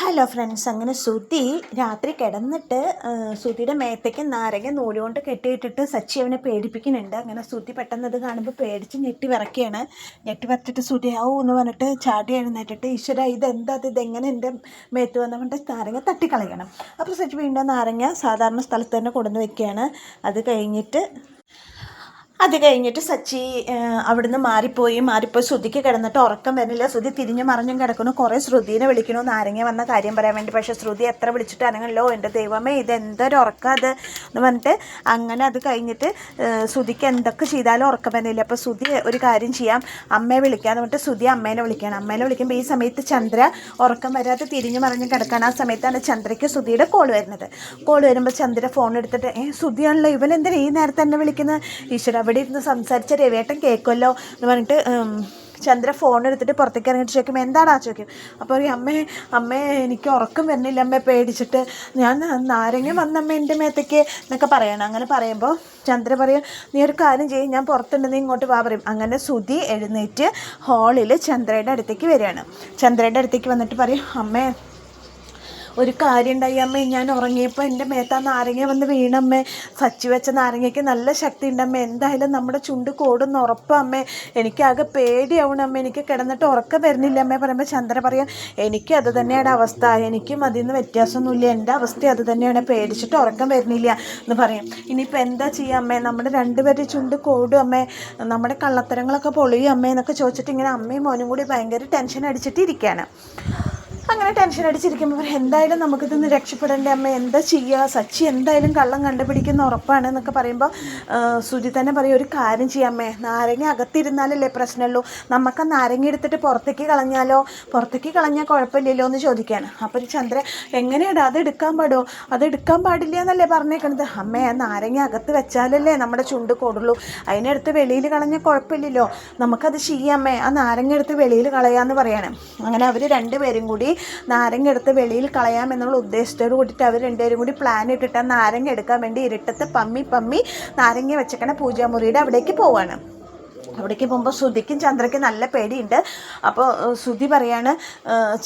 Hello friends, അങ്ങനെ ശ്രുതി രാത്രി കിടന്നിട്ട് ശ്രുതിയുടെ മേത്തേക്ക് നാരങ്ങ നൂലുകൊണ്ട് കെട്ടിയിട്ടിട്ട് സച്ചി അവനെ പേടിപ്പിക്കുന്നുണ്ട്. അങ്ങനെ ശ്രുതി പെട്ടെന്ന് അത് കാണുമ്പോൾ പേടിച്ച് ഞെട്ടി വിറയ്ക്കുകയാണ്. ഞെട്ടി വിറച്ചിട്ട് ശ്രുതി എന്ന് പറഞ്ഞിട്ട് ചാടി എഴുന്നേറ്റിട്ട് ഈശ്വര ഇതെന്താ ഇതെങ്ങനെ എൻ്റെ മേത്ത് വന്നവൻ്റെ നാരങ്ങ തട്ടിക്കളയണം. അപ്പോൾ സച്ചി വീണ്ടും നാരങ്ങ സാധാരണ സ്ഥലത്ത് തന്നെ കൊണ്ടുവന്ന് വെക്കുകയാണ്. അത് കഴിഞ്ഞിട്ട് സച്ചി അവിടുന്ന് മാറിപ്പോയി ശ്രുതിക്ക് കിടന്നിട്ട് ഉറക്കം വരുന്നില്ല. ശ്രുതി തിരിഞ്ഞു മറിഞ്ഞും കിടക്കുന്നു. കുറേ ശ്രുതിനെ വിളിക്കണു നാരങ്ങ വന്ന കാര്യം പറയാൻ വേണ്ടി. പക്ഷേ ശ്രുതി എത്ര വിളിച്ചിട്ട് അനങ്ങല്ലോ. എൻ്റെ ദൈവമേ ഇതെന്തൊരു ഉറക്കം അത് എന്ന് പറഞ്ഞിട്ട് അങ്ങനെ അത് കഴിഞ്ഞിട്ട് ശ്രുതിക്ക് എന്തൊക്കെ ചെയ്താലും ഉറക്കം വരുന്നില്ല. അപ്പോൾ ശ്രുതി ഒരു കാര്യം ചെയ്യാം, അമ്മയെ വിളിക്കാന്ന് പറഞ്ഞിട്ട് ശ്രുതി അമ്മേനെ വിളിക്കുകയാണ്. അമ്മേനെ വിളിക്കുമ്പോൾ ഈ സമയത്ത് ചന്ദ്ര ഉറക്കം വരാതെ തിരിഞ്ഞു മറിഞ്ഞും കിടക്കാൻ. ആ സമയത്താണ് ചന്ദ്രയ്ക്ക് ശ്രുതിയുടെ കോൾ വരുന്നത്. കോൾ വരുമ്പോൾ ചന്ദ്ര ഫോൺ എടുത്തിട്ട് ശ്രുതിയാണല്ലോ, ഇവനെന്തിനാ ഈ നേരത്തെ തന്നെ വിളിക്കുന്നത്? ഈശ്വര അവിടെ ഇരുന്ന് സംസാരിച്ച രവിയേട്ടൻ കേൾക്കുമല്ലോ എന്ന് പറഞ്ഞിട്ട് ചന്ദ്ര ഫോൺ എടുത്തിട്ട് പുറത്തേക്ക് ഇറങ്ങിയിട്ട് ചോദിക്കും, എന്താടാ ചോദിക്കും. അപ്പോൾ ഈ അമ്മേ എനിക്ക് ഉറക്കം വരുന്നില്ല അമ്മേ, പേടിച്ചിട്ട് ഞാൻ നാരങ്ങ വന്നമ്മ എൻ്റെ മേത്തേക്ക് എന്നൊക്കെ പറയണം. അങ്ങനെ പറയുമ്പോൾ ചന്ദ്ര പറയും, നീ ഒരു കാര്യം ചെയ്യും, ഞാൻ പുറത്തുണ്ട്, നീ ഇങ്ങോട്ട് വാ പറയും. അങ്ങനെ ശ്രുതി എഴുന്നേറ്റ് ഹാളിൽ ചന്ദ്രയുടെ അടുത്തേക്ക് വരികയാണ്. ചന്ദ്രയുടെ അടുത്തേക്ക് വന്നിട്ട് പറയും, അമ്മേ ഒരു കാര്യം ഉണ്ടായി അമ്മേ, ഞാൻ ഉറങ്ങിയപ്പോൾ എൻ്റെ മേത്താ നാരങ്ങ വന്ന് വീണമ്മേ. സച്ചി വെച്ച നാരങ്ങയ്ക്ക് നല്ല ശക്തി ഉണ്ടമ്മേ, എന്തായാലും നമ്മുടെ ചുണ്ട് കോടുന്ന ഉറപ്പമ്മേ, എനിക്കാകെ പേടിയാവണം അമ്മേ, എനിക്ക് കിടന്നിട്ട് ഉറക്കം വരുന്നില്ല അമ്മേ പറയുമ്പോൾ ചന്ദ്ര പറയാം, എനിക്ക് അത് തന്നെയാണ് അവസ്ഥ, എനിക്കും അതിൽ നിന്ന് വ്യത്യാസമൊന്നുമില്ല, എൻ്റെ അവസ്ഥ അത് തന്നെയാണ്, പേടിച്ചിട്ട് ഉറക്കം വരുന്നില്ല എന്ന് പറയും. ഇനിയിപ്പോൾ എന്താ ചെയ്യുക അമ്മേ, നമ്മുടെ രണ്ടുപേരുടെ ചുണ്ട് കോടും അമ്മേ, നമ്മുടെ കള്ളത്തരങ്ങളൊക്കെ പൊളിയും അമ്മേ എന്നൊക്കെ ചോദിച്ചിട്ട് ഇങ്ങനെ അമ്മയും മോനും കൂടി ഭയങ്കര ടെൻഷൻ അടിച്ചിട്ട് ഇരിക്കുകയാണ്. അങ്ങനെ ടെൻഷൻ അടിച്ചിരിക്കുമ്പോൾ എന്തായാലും നമുക്കിതൊന്ന് രക്ഷപ്പെടേണ്ട അമ്മ, എന്താ ചെയ്യുക, സച്ചി എന്തായാലും കള്ളം കണ്ടുപിടിക്കുന്ന ഉറപ്പാണ് എന്നൊക്കെ പറയുമ്പോൾ ശ്രുതി തന്നെ പറയും, ഒരു കാര്യം ചെയ്യാമേ, നാരങ്ങ അകത്തിരുന്നാലല്ലേ പ്രശ്നമുള്ളൂ, നമുക്ക് ആ നാരങ്ങ എടുത്തിട്ട് പുറത്തേക്ക് കളഞ്ഞാൽ കുഴപ്പമില്ലല്ലോ എന്ന് ചോദിക്കുകയാണ്. അപ്പോൾ ചന്ദ്ര എങ്ങനെയാണ് അത് എടുക്കാൻ പാടില്ല എന്നല്ലേ പറഞ്ഞേക്കണത് അമ്മേ, ആ നാരങ്ങ അകത്ത് വെച്ചാലല്ലേ നമ്മുടെ ചുണ്ട് കൊടുള്ളൂ, അതിനെടുത്ത് വെളിയിൽ കളഞ്ഞാൽ കുഴപ്പമില്ലല്ലോ, നമുക്കത് ചെയ്യാമേ, ആ നാരങ്ങ എടുത്ത് വെളിയിൽ കളയാമെന്ന് പറയാണ്. അങ്ങനെ അവർ രണ്ടുപേരും കൂടി നാരങ്ങ എടുത്ത് വെളിയിൽ കളയാമെന്നുള്ള ഉദ്ദേശത്തോട് കൂടിയിട്ട് അവർ രണ്ടുപേരും കൂടി പ്ലാൻ ഇട്ടിട്ട് നാരങ്ങ എടുക്കാൻ വേണ്ടി ഇരുട്ടത്ത് പമ്മി നാരങ്ങ വെച്ചേക്കണ പൂജാമുറിയുടെ അവിടേക്ക് പോവാണ്. അവിടേക്ക് പോകുമ്പോൾ ശ്രുതിക്കും ചന്ദ്രയ്ക്കും നല്ല പേടിയുണ്ട്. അപ്പോൾ ശ്രുതി പറയാണ്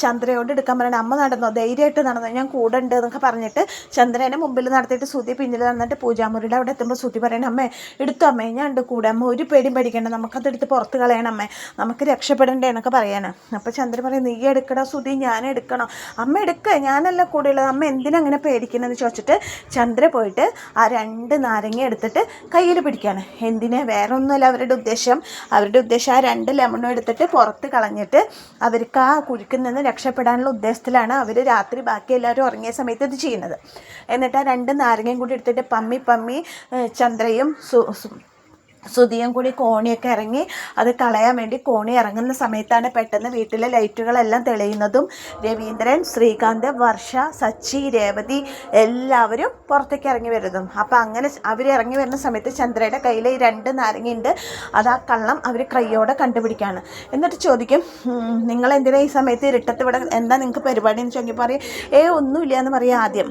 ചന്ദ്രയോട് എടുക്കാൻ പറയണേ, അമ്മ നടന്നോ, ധൈര്യമായിട്ട് നടന്നോ, ഞാൻ കൂടെ ഉണ്ട് എന്നൊക്കെ പറഞ്ഞിട്ട് ചന്ദ്രനെ മുമ്പിൽ നടത്തിയിട്ട് ശ്രുതി പിന്നിൽ നടന്നിട്ട് പൂജാമുറിയുടെ അവിടെ എത്തുമ്പോൾ ശ്രുതി പറയണേ, അമ്മേ എടുത്തോ അമ്മേ, ഞാൻ ഉണ്ട് കൂടെ, അമ്മ ഒരു പേടിയും പേടിക്കണ്ട, നമുക്കതെടുത്ത് പുറത്ത് കളയണം അമ്മേ, നമുക്ക് രക്ഷപ്പെടണ്ടേ എന്നൊക്കെ പറയാണ്. അപ്പോൾ ചന്ദ്രൻ പറയും, നീ എടുക്കടാ ശ്രുതി, ഞാൻ എടുക്കണോ? അമ്മ എടുക്കുക, ഞാനല്ല കൂടെ ഉള്ളത്, അമ്മ എന്തിനാ അങ്ങനെ പേടിക്കണമെന്ന് ചോദിച്ചിട്ട് ചന്ദ്ര പോയിട്ട് ആ 2 നാരങ്ങ എടുത്തിട്ട് കയ്യിൽ പിടിക്കുകയാണ്. എന്തിനാ, വേറെ ഒന്നുമല്ല അവരുടെ ഉദ്ദേശം ആ 2 ലെമണും എടുത്തിട്ട് പുറത്ത് കളഞ്ഞിട്ട് അവർക്ക് ആ കുരുക്കിൽ നിന്ന് രക്ഷപ്പെടാനുള്ള ഉദ്ദേശത്തിലാണ് അവർ രാത്രി ബാക്കി എല്ലാവരും ഉറങ്ങിയ സമയത്ത് ഇത് ചെയ്യുന്നത്. എന്നിട്ട് ആ 2 നാരങ്ങയും കൂടി എടുത്തിട്ട് പമ്മി ചന്ദ്രയും ശ്രുതിയും കൂടി കോണിയൊക്കെ ഇറങ്ങി അത് കളയാൻ വേണ്ടി കോണി ഇറങ്ങുന്ന സമയത്താണ് പെട്ടെന്ന് വീട്ടിലെ ലൈറ്റുകളെല്ലാം തെളിയുന്നതും രവീന്ദ്രൻ, ശ്രീകാന്ത്, വർഷ, സച്ചി, രേവതി എല്ലാവരും പുറത്തേക്ക് ഇറങ്ങി വരുന്നതും. അപ്പോൾ അങ്ങനെ അവർ ഇറങ്ങി വരുന്ന സമയത്ത് ചന്ദ്രയുടെ കയ്യിൽ ഈ 2 നാരങ്ങയുണ്ട്. അത് ആ കള്ളം അവർ കൈയോടെ കണ്ടുപിടിക്കുകയാണ്. എന്നിട്ട് ചോദിക്കും, നിങ്ങളെന്തിനാ ഈ സമയത്ത് ഇരുട്ടത്ത് ഇവിടെ, എന്താ നിങ്ങൾക്ക് പരിപാടി എന്ന് ചോദിക്കും. പറയും, ഒന്നുമില്ല എന്ന് പറയാം. ആദ്യം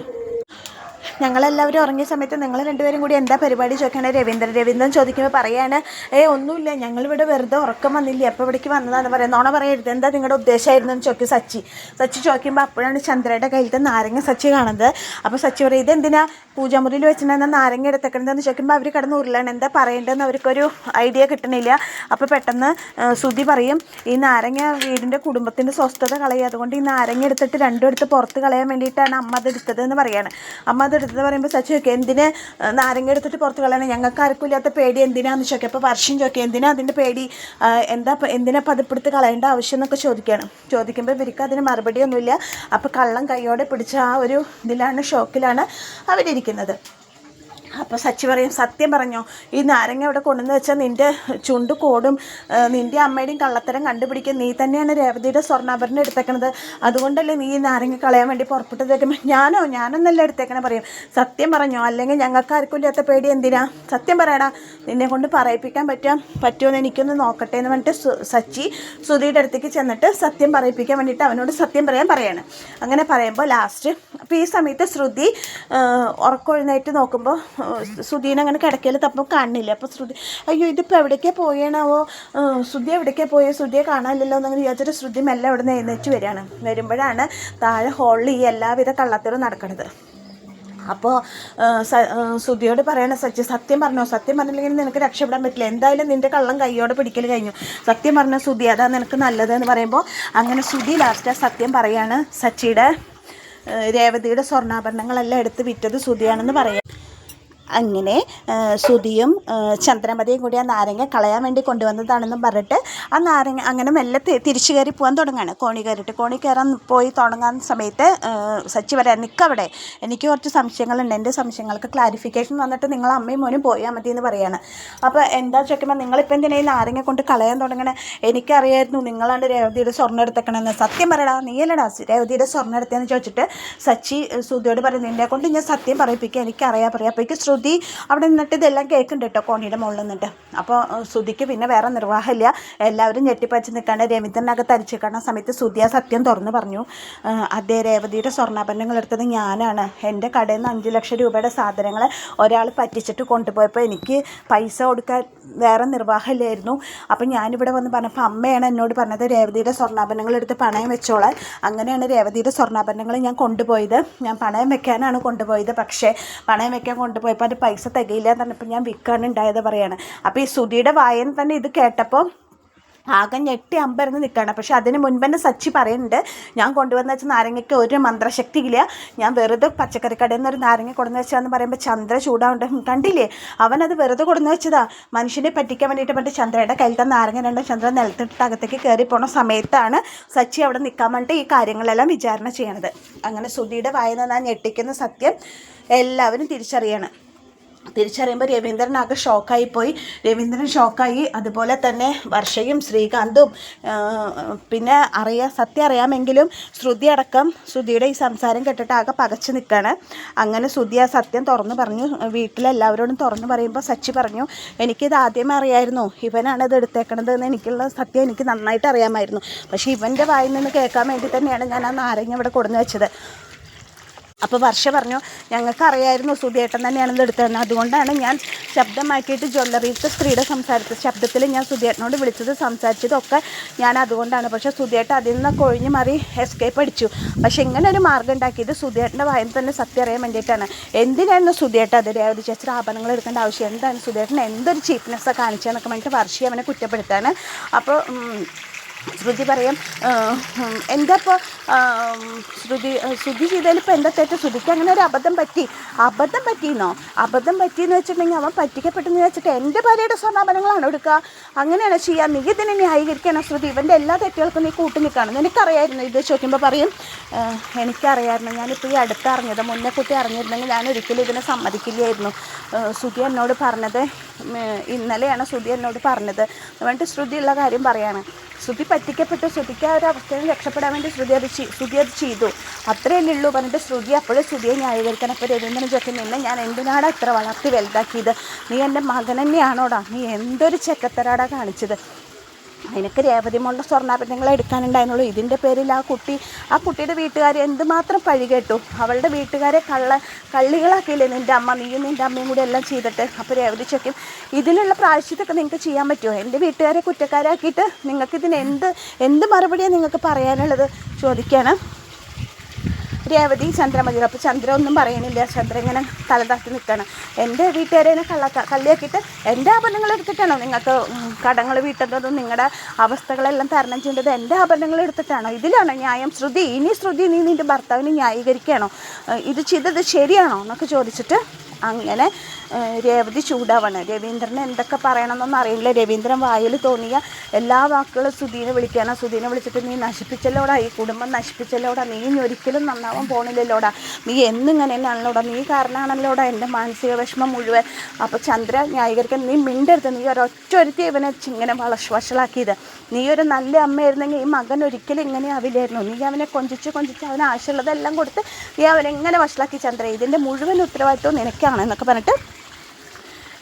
ഞങ്ങളെല്ലാവരും ഉറങ്ങിയ സമയത്ത് നിങ്ങൾ രണ്ടുപേരും കൂടി എന്താ പരിപാടി ചോദിക്കണേ രവീന്ദ്രൻ ചോദിക്കുമ്പോൾ പറയാണ്, ഒന്നുമില്ല, ഞങ്ങളിവിടെ വെറുതെ ഉറക്കം വന്നില്ല, എപ്പോൾ ഇവിടേക്ക് വന്നതാണെന്ന് പറയാം, നോണ പറയരുത്, എന്താ നിങ്ങളുടെ ഉദ്ദേശമായിരുന്നു എന്ന് ചോദിക്കും സച്ചി ചോദിക്കുമ്പോൾ അപ്പോഴാണ് ചന്ദ്രയുടെ കയ്യിലത്തെ നാരങ്ങ സച്ചി കാണുന്നത്. അപ്പോൾ സച്ചി പറയും, ഇതെന്തിനാ പൂജാമുറിയിൽ വെച്ചിട്ടുണ്ടെന്നാൽ നാരങ്ങ എടുത്തേക്കണതെന്ന് ചോദിക്കുമ്പോൾ അവർ കിടന്ന് ഉരുളാണ്, എന്താ പറയേണ്ടതെന്ന് അവർക്കൊരു ഐഡിയ കിട്ടണില്ല. അപ്പോൾ പെട്ടെന്ന് ശ്രുതി പറയും, ഈ നാരങ്ങ വീടിൻ്റെ കുടുംബത്തിൻ്റെ സ്വസ്ഥത കളയുക, അതുകൊണ്ട് ഈ നാരങ്ങ എടുത്തിട്ട് 2 എടുത്ത് പുറത്ത് കളയാൻ വേണ്ടിയിട്ടാണ് അമ്മ അതെടുത്തത് എന്ന് പറയാണ്. അമ്മ അതെടുത്തത് പറയുമ്പോൾ സച്ചി ചോദിക്കുക, എന്തിന് നാരങ്ങ എടുത്തിട്ട് പുറത്ത് കളയണം, ഞങ്ങൾക്ക് ആർക്കും ഇല്ലാത്ത പേടി എന്തിനാന്ന് ചോദിക്കുക. അപ്പോൾ വർഷം ചോദിക്കുക, എന്തിനാ അതിൻ്റെ പേടി, എന്തിനാ പതിപ്പെടുത്ത് കളയേണ്ട ആവശ്യം എന്നൊക്കെ ചോദിക്കുമ്പോൾ ഇവർക്ക് അതിന് മറുപടിയൊന്നുമില്ല. അപ്പോൾ കള്ളം കൈയോടെ പിടിച്ച ആ ഒരു ഷോക്കിലാണ് അവരിയ്ക്കുന്നത്. അപ്പോൾ സച്ചി പറയും, സത്യം പറഞ്ഞോ, ഈ നാരങ്ങ ഇവിടെ കൊണ്ടുവന്ന് വെച്ചാൽ നിൻ്റെ ചുണ്ട് കോടും, നിൻ്റെ അമ്മയുടെയും കള്ളത്തരം കണ്ടുപിടിക്കാൻ നീ തന്നെയാണ് രേവതിയുടെ സ്വർണ്ണാഭരണം എടുത്തേക്കണത്, അതുകൊണ്ടല്ലേ നീ ഈ നാരങ്ങ കളയാൻ വേണ്ടി പുറപ്പെട്ടത് വെക്കുമ്പോൾ ഞാനൊന്നല്ല എടുത്തേക്കണേ പറയും. സത്യം പറഞ്ഞോ, അല്ലെങ്കിൽ ഞങ്ങൾക്ക് ആർക്കും ഇല്ലാത്ത പേടി എന്തിനാ, സത്യം പറയടാ, നിന്നെ കൊണ്ട് പറയിപ്പിക്കാൻ പറ്റുമോയെന്ന് എനിക്കൊന്ന് നോക്കട്ടെ എന്ന് പറഞ്ഞിട്ട് സച്ചി ശ്രുതിയുടെ അടുത്തേക്ക് ചെന്നിട്ട് സത്യം പറയിപ്പിക്കാൻ വേണ്ടിയിട്ട് അവനോട് സത്യം പറയാണ്. അങ്ങനെ പറയുമ്പോൾ ലാസ്റ്റ് അപ്പോൾ ഈ സമയത്ത് ശ്രുതി ഉറക്കൊഴുന്നേറ്റ് നോക്കുമ്പോൾ ശ്രുതിനെ അങ്ങനെ കിടക്കയിൽ തപ്പം കാണുന്നില്ല. അപ്പോൾ ശ്രുതി അയ്യോ ഇതിപ്പോൾ എവിടേക്കാണ് പോയണാവോ, ശ്രുതി എവിടേക്കാണ് പോയോ, ശ്രുതിയെ കാണാനില്ലല്ലോ എന്നങ്ങനെ വിചാരിച്ചിട്ട് ശ്രുതി മെല്ലെ അവിടെ നിന്ന് എഴുന്നേറ്റ് വരികയാണ്. വരുമ്പോഴാണ് താഴെ ഹോളിൽ ഈ എല്ലാവിധ കള്ളത്തരും നടക്കുന്നത്. അപ്പോൾ ശ്രുതിയോട് പറയണ സത്യം പറഞ്ഞോ, സത്യം പറഞ്ഞില്ലെങ്കിൽ നിനക്ക് രക്ഷപ്പെടാൻ പറ്റില്ല, എന്തായാലും നിൻ്റെ കള്ളം കൈയോടെ പിടിക്കൽ കഴിഞ്ഞു, സത്യം പറഞ്ഞ ശ്രുതി അതാ നിനക്ക് നല്ലതെന്ന് പറയുമ്പോൾ അങ്ങനെ ശ്രുതി ലാസ്റ്റ് സത്യം പറയാണ്. സച്ചിയുടെ രേവതിയുടെ സ്വർണ്ണാഭരണങ്ങളെല്ലാം എടുത്ത് വിറ്റത് ശ്രുതിയാണെന്ന് പറയാം. അങ്ങനെ ശ്രുതിയും ചന്ദ്രമതിയും കൂടി ആ നാരങ്ങ കളയാൻ വേണ്ടി കൊണ്ടുവന്നതാണെന്നും പറഞ്ഞിട്ട് ആ നാരങ്ങ അങ്ങനെ മെല്ലെ തിരിച്ചു കയറി പോകാൻ തുടങ്ങുകയാണ്. കോണി കയറാൻ പോയി തുടങ്ങാൻ സമയത്ത് സച്ചി പറയാം, നിൽക്കവിടെ, എനിക്ക് കുറച്ച് സംശയങ്ങളുണ്ട്, എൻ്റെ സംശയങ്ങൾക്ക് ക്ലാരിഫിക്കേഷൻ വന്നിട്ട് നിങ്ങൾ അമ്മയും മോനും പോയാൽ മതി എന്ന് പറയാണ്. അപ്പോൾ എന്താ ചോദിക്കുമ്പോൾ നിങ്ങളിപ്പോൾ എന്തിനാ ഈ നാരങ്ങ കൊണ്ട് കളയാൻ തുടങ്ങണേ, എനിക്കറിയായിരുന്നു നിങ്ങളാണ് രേവതിയുടെ സ്വർണ്ണം എടുത്തേക്കണമെന്ന്, സത്യം പറയടാ നീയല്ലടാ രേവതിയുടെ സ്വർണ്ണം എടുത്തതെന്ന് ചോദിച്ചിട്ട് സച്ചി ശ്രുതിയോട് പറയും, നിന്നെ കൊണ്ട് ഞാൻ സത്യം പറയിപ്പിക്കുക, എനിക്കറിയാം പറയാം. അപ്പോഴേക്ക് ശ്രുതി അവിടെ നിന്നിട്ട് ഇതെല്ലാം കേൾക്കുന്നുണ്ട് കേട്ടോ കോണിയുടെ മുകളിൽ നിന്നിട്ട്. അപ്പോൾ ശ്രുതിക്ക് പിന്നെ വേറെ നിർവാഹമില്ല, എല്ലാവരും ഞെട്ടിപ്പച്ച് നിൽക്കാണ്ട് രവീന്ദ്രനകത്ത് അരിച്ചിരിക്കുന്ന സമയത്ത് ശ്രുതി ആ സത്യം തുറന്ന് പറഞ്ഞു, അതേ രേവതിയുടെ സ്വർണ്ണാഭരണങ്ങൾ എടുത്തത് ഞാനാണ്, എൻ്റെ കടയിൽ നിന്ന് 5 ലക്ഷം രൂപയുടെ സാധനങ്ങൾ ഒരാൾ പറ്റിച്ചിട്ട് കൊണ്ടുപോയപ്പോൾ എനിക്ക് പൈസ കൊടുക്കാൻ വേറെ നിർവാഹമില്ലായിരുന്നു. അപ്പം ഞാനിവിടെ വന്ന് പറഞ്ഞപ്പോൾ അമ്മയാണ് എന്നോട് പറഞ്ഞത് രേവതിയുടെ സ്വർണ്ണാഭരണങ്ങൾ എടുത്ത് പണയം വെച്ചോളാൻ, അങ്ങനെയാണ് രേവതിയുടെ സ്വർണ്ണാഭരണങ്ങൾ ഞാൻ കൊണ്ടുപോയത്, ഞാൻ പണയം വെക്കാനാണ് കൊണ്ടുപോയത്, പക്ഷേ പണയം വെക്കാൻ കൊണ്ടുപോയപ്പോൾ അത് പൈസ തികയില്ല എന്ന് പറഞ്ഞപ്പോൾ ഞാൻ വിൽക്കാനുണ്ടായത് പറയാണ്. അപ്പോൾ ഈ ശ്രുതിയുടെ വായന തന്നെ ഇത് കേട്ടപ്പോൾ ആകെ ഞെട്ടി അമ്പരന്ന് നിൽക്കുകയാണ്. പക്ഷെ അതിന് മുൻപ് തന്നെ സച്ചി പറയുന്നുണ്ട്, ഞാൻ കൊണ്ടുവന്ന് വെച്ച നാരങ്ങയ്ക്ക് ഒരു മന്ത്രശക്തി ഇല്ല, ഞാൻ വെറുതെ പച്ചക്കറി കടയിൽ നിന്ന് ഒരു നാരങ്ങ കൊടുന്ന് വെച്ചാന്ന് പറയുമ്പോൾ ചന്ദ്ര ചൂടാവുണ്ട്, കണ്ടില്ലേ അവനത് വെറുതെ കൊടുന്ന് വെച്ചതാ മനുഷ്യനെ പറ്റിക്കാൻ വേണ്ടിയിട്ട്. പറ്റി ചന്ദ്രയുടെ കയ്യിലത്തെ നാരങ്ങ രണ്ട് ചന്ദ്ര നിലത്തിട്ട് അകത്തേക്ക് കയറി പോണ സമയത്താണ് സച്ചി അവിടെ നിൽക്കാൻ വേണ്ടിയിട്ട് ഈ കാര്യങ്ങളെല്ലാം വിചാരണ ചെയ്യണത്. അങ്ങനെ ശ്രുതിയുടെ വായന ഞാൻ ഞെട്ടിക്കുന്ന സത്യം എല്ലാവരും തിരിച്ചറിയുമ്പോൾ രവീന്ദ്രനാകെ ഷോക്കായിപ്പോയി. രവീന്ദ്രൻ ഷോക്കായി, അതുപോലെ തന്നെ വർഷയും ശ്രീകാന്തും പിന്നെ സത്യം അറിയാമെങ്കിലും ശ്രുതി അടക്കം ശ്രുതിയുടെ ഈ സംസാരം കേട്ടിട്ട് ആകെ പകച്ച് നിൽക്കുകയാണ്. അങ്ങനെ ശ്രുതി ആ സത്യം തുറന്നു പറഞ്ഞു, വീട്ടിലെല്ലാവരോടും തുറന്നു പറയുമ്പോൾ സച്ചി പറഞ്ഞു, എനിക്കിത് ആദ്യമേ അറിയായിരുന്നു, ഇവനാണ് ഇത് എടുത്തേക്കണത് എന്ന് എനിക്കുള്ള സത്യം എനിക്ക് നന്നായിട്ട് അറിയാമായിരുന്നു, പക്ഷേ ഇവൻ്റെ വായിൽ നിന്ന് കേൾക്കാൻ വേണ്ടി തന്നെയാണ് ഞാൻ ആ നാരങ്ങ ഇവിടെ കൊടുന്ന് വെച്ചത്. അപ്പോൾ വർഷ പറഞ്ഞു, ഞങ്ങൾക്കറിയായിരുന്നു സുധിയേട്ടൻ തന്നെയാണ് ഇത് എടുത്തതെന്ന്, അതുകൊണ്ടാണ് ഞാൻ ശബ്ദമാക്കിയിട്ട് ജ്വല്ലറിയിലത്തെ സ്ത്രീയുടെ ശബ്ദത്തിൽ ഞാൻ സുധിയേട്ടനോട് വിളിച്ചത് സംസാരിച്ചതൊക്കെ ഞാൻ അതുകൊണ്ടാണ്. പക്ഷേ സുധിയേട്ടൻ അതിൽ നിന്ന് കൊഴിഞ്ഞു മാറി എസ്കേപ്പ് അടിച്ചു. പക്ഷേ ഇങ്ങനെ ഒരു മാർഗ്ഗം ഉണ്ടാക്കിയത് സുധിയേട്ടൻ്റെ വായിൽ തന്നെ സത്യം അറിയാൻ വേണ്ടിയിട്ടാണ്. എന്തിനായിരുന്നു സുധിയേട്ടൻ അത് രേവതി ചേച്ചി ആഭരണങ്ങൾ എടുക്കേണ്ട ആവശ്യം എന്താണ്, സുധിയേട്ടൻ എന്തൊരു ചീപ്നെസ്സാണ് കാണിച്ചതെന്നൊക്കെ വേണ്ടിയിട്ട് വർഷി അവനെ കുറ്റപ്പെടുത്താണ്. അപ്പോൾ ശ്രുതി പറയും, എന്താ ഇപ്പോൾ ശ്രുതി ചെയ്തതിലിപ്പോൾ എന്താ തെറ്റ്, ശ്രുതിക്ക് അങ്ങനെ ഒരു അബദ്ധം പറ്റിയെന്നോ, അബദ്ധം പറ്റിയെന്ന് വെച്ചിട്ടുണ്ടെങ്കിൽ അവൻ പറ്റിക്കപ്പെട്ടെന്ന് വെച്ചിട്ട് എൻ്റെ ഭാര്യയുടെ സ്വർണ്ണാഭരണങ്ങളാണ് എടുക്കുക, അങ്ങനെയാണ് ചെയ്യുക, നീ ഇതിനെ ന്യായീകരിക്കണം ശ്രുതി, ഇവൻ്റെ എല്ലാ തെറ്റുകൾക്കും നീ കൂട്ടി നിൽക്കുകയാണ്, നിനക്കറിയായിരുന്നു ഇത് ചോദിക്കുമ്പോൾ പറയും, എനിക്കറിയായിരുന്നു, ഞാനിപ്പോൾ ഈ അടുത്ത് അറിഞ്ഞത്, മുന്നേ കുട്ടി അറിഞ്ഞിരുന്നെങ്കിൽ ഞാൻ ഒരിക്കലും ഇതിനെ സമ്മതിക്കില്ലായിരുന്നു, ശ്രുതി എന്നോട് പറഞ്ഞത് ഇന്നലെയാണ് ശ്രുതി എന്നോട് പറഞ്ഞത് എന്നിട്ട് ശ്രുതിയുള്ള കാര്യം പറയാണ്. ശ്രുതി പറ്റിക്കപ്പെട്ടു, ശ്രുതിക്ക് ആ ഒരു അവസ്ഥയിൽ രക്ഷപ്പെടാൻ വേണ്ടി ശ്രുതി അത് ചെയ്തു, അത്രയല്ലേ ഉള്ളൂ പറഞ്ഞിട്ട് ശ്രുതി അപ്പോഴും ശ്രുതിയെ ന്യായീകരിക്കാൻ. അപ്പോൾ രവീന്ദ്രൻ ചോദിക്കും, നിന്നെ ഞാൻ എന്തിനാടാ ഇത്ര വളർത്തി വലുതാക്കിയത്, നീ എൻ്റെ മകൻ തന്നെയാണോടാ, നീ എന്തൊരു ചെക്കത്തരാടാ കാണിച്ചത്, നിനക്ക് രേവതി മോളുടെ സ്വർണ്ണാഭരണങ്ങൾ എടുക്കാനുണ്ടായിരുന്നുള്ളൂ, ഇതിൻ്റെ പേരിൽ ആ കുട്ടിയുടെ വീട്ടുകാർ എന്തുമാത്രം പഴി കേട്ടു, അവളുടെ വീട്ടുകാരെ കള്ളികളാക്കിയില്ലേ നിൻ്റെ അമ്മ, നീയും നിൻ്റെ അമ്മയും കൂടി എല്ലാം ചെയ്തിട്ട്. അപ്പോൾ രേവതി ചോദിക്കും, ഇതിനുള്ള പ്രായശ്ചിത്തൊക്കെ നിങ്ങൾക്ക് ചെയ്യാൻ പറ്റുമോ, എൻ്റെ വീട്ടുകാരെ കുറ്റക്കാരാക്കിയിട്ട് നിങ്ങൾക്കിതിന് എന്ത് മറുപടിയാണ് നിങ്ങൾക്ക് പറയാനുള്ളത് ചോദിക്കുകയാണ് രേവതി ചന്ദ്രമതി. അപ്പോൾ ചന്ദ്ര ഒന്നും പറയണില്ല, ചന്ദ്ര ഇങ്ങനെ തലതാക്കി നിൽക്കണം. എൻ്റെ വീട്ടുകാരെ കള്ളിയാക്കിയിട്ട് എൻ്റെ ആഭരണങ്ങൾ എടുത്തിട്ടാണോ നിങ്ങൾക്ക് കടങ്ങൾ വീട്ടുന്നതും നിങ്ങളുടെ അവസ്ഥകളെല്ലാം തരണം ചെയ്യേണ്ടത് എൻ്റെ ആഭരണങ്ങൾ എടുത്തിട്ടാണോ, ഇതിലാണോ ന്യായം ശ്രുതി, ശ്രുതി നീ നിൻ്റെ ഭർത്താവിനെ ന്യായീകരിക്കുകയാണോ, ഇത് ചെയ്തത് ശരിയാണോ എന്നൊക്കെ ചോദിച്ചിട്ട് അങ്ങനെ രേവതി ചൂടാവാണ്. രവീന്ദ്രന് എന്തൊക്കെ പറയണമെന്നൊന്നും അറിയില്ല. രവീന്ദ്രൻ വായിൽ തോന്നിയ എല്ലാ വാക്കുകളും ശ്രുതിനെ വിളിക്കുകയാണ്. ശ്രുതിനെ വിളിച്ചിട്ട്, നീ നശിപ്പിച്ചല്ലോടാ, ഈ കുടുംബം നശിപ്പിച്ചല്ലോടാ, നീ ഇനി ഒരിക്കലും നന്നാവാൻ പോണില്ലല്ലോടാ, നീ എന്നിങ്ങനെ തന്നെയാണല്ലോടാ, നീ കാരണമാണല്ലോടാ എൻ്റെ മാനസിക വിഷമം മുഴുവൻ. അപ്പോൾ ചന്ദ്ര ന്യായീകരിക്കാൻ, നീ മിണ്ടരുത്, നീ ഒരൊറ്റൊരുത്തി ഇവനെ ഇങ്ങനെ വഷളാക്കിയത്, നീ ഒരു നല്ല അമ്മയായിരുന്നെങ്കിൽ ഈ മകൻ ഒരിക്കലും ഇങ്ങനെ ആവില്ലായിരുന്നു, നീ അവനെ കൊഞ്ചിച്ച് അവന് ആവശ്യമുള്ളതെല്ലാം കൊടുത്ത് നീ അവനെങ്ങനെ വഷളാക്കി ചന്ദ്ര, ഇതിൻ്റെ മുഴുവൻ ഉത്തരവാദിത്വം നിനക്കാണ് എന്നൊക്കെ പറഞ്ഞിട്ട്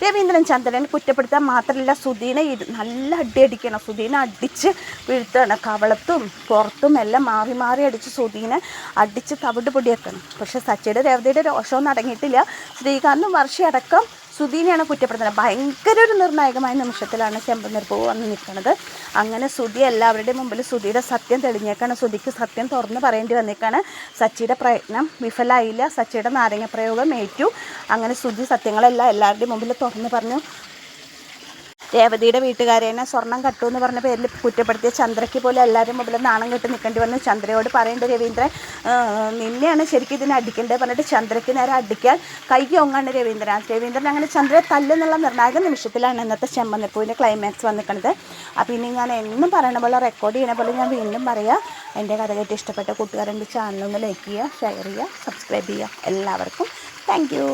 രവീന്ദ്രൻ ചന്ദ്രനെ കുറ്റപ്പെടുത്താൻ മാത്രമല്ല സുധീനെ നല്ല അടിക്കണം. സുധീനെ അടിച്ച് വീഴ്ത്താണ്. കവളത്തും പുറത്തും എല്ലാം മാറി മാറി അടിച്ച് സുധീനെ അടിച്ച് തവിട് പൊടിയാക്കണം. പക്ഷേ സച്ചിയുടെ രേവതിയുടെ രോഷമൊന്നും അടങ്ങിയിട്ടില്ല. ശ്രീകാന്തും വർഷയടക്കം സുധീനെയാണ് കുറ്റപ്പെടുത്തുന്നത്. ഭയങ്കര ഒരു നിർണായകമായ നിമിഷത്തിലാണ് ചെമ്പനീർപ്പൂ വന്ന് നിൽക്കുന്നത്. അങ്ങനെ സുധി എല്ലാവരുടെയും മുമ്പിൽ സുധിയുടെ സത്യം തെളിഞ്ഞേക്കാണ്. സുധിക്ക് സത്യം തുറന്ന് പറയേണ്ടി വന്നേക്കാണ്. സച്ചിയുടെ പ്രയത്നം വിഫലമായില്ല. സച്ചിയുടെ നാരങ്ങ പ്രയോഗം ഏറ്റു. അങ്ങനെ സുധി സത്യങ്ങളെല്ലാം എല്ലാവരുടെയും മുമ്പിൽ തുറന്ന് പറഞ്ഞു. രേവതിയുടെ വീട്ടുകാരെ തന്നെ സ്വർണം കട്ടു എന്ന് പറഞ്ഞ പേരിൽ കുറ്റപ്പെടുത്തിയ ചന്ദ്രയ്ക്ക് പോലും എല്ലാവരും മുമ്പിൽ നാണം കെട്ട് നിൽക്കേണ്ടി വന്നു. ചന്ദ്രയോട് പറയേണ്ട രവീന്ദ്രൻ നിന്നെയാണ് ശരിക്കും ഇതിനെ അടിക്കേണ്ടത് പറഞ്ഞിട്ട് ചന്ദ്രയ്ക്ക് നേരെ അടിക്കാൻ കൈക്ക് ഒങ്ങാണ് രവീന്ദ്രൻ അങ്ങനെ ചന്ദ്രയെ തല്ലെന്നുള്ള നിർണായക നിമിഷത്തിലാണ് ഇന്നത്തെ ചെമ്പനീർപ്പൂവിൻ്റെ ക്ലൈമാക്സ് വന്നിരിക്കുന്നത്. അപ്പോൾ ഇനി ഞാൻ എന്നും പറയണ പോലെ റെക്കോർഡ് ചെയ്യണ പോലെ ഞാൻ വീണ്ടും പറയാം. എൻ്റെ കഥ കേട്ട് ഇഷ്ടപ്പെട്ട കൂട്ടുകാരെൻ്റെ ചാനലൊന്ന് ലൈക്ക് ചെയ്യുക, ഷെയർ ചെയ്യുക, സബ്സ്ക്രൈബ് ചെയ്യുക. എല്ലാവർക്കും താങ്ക് യു.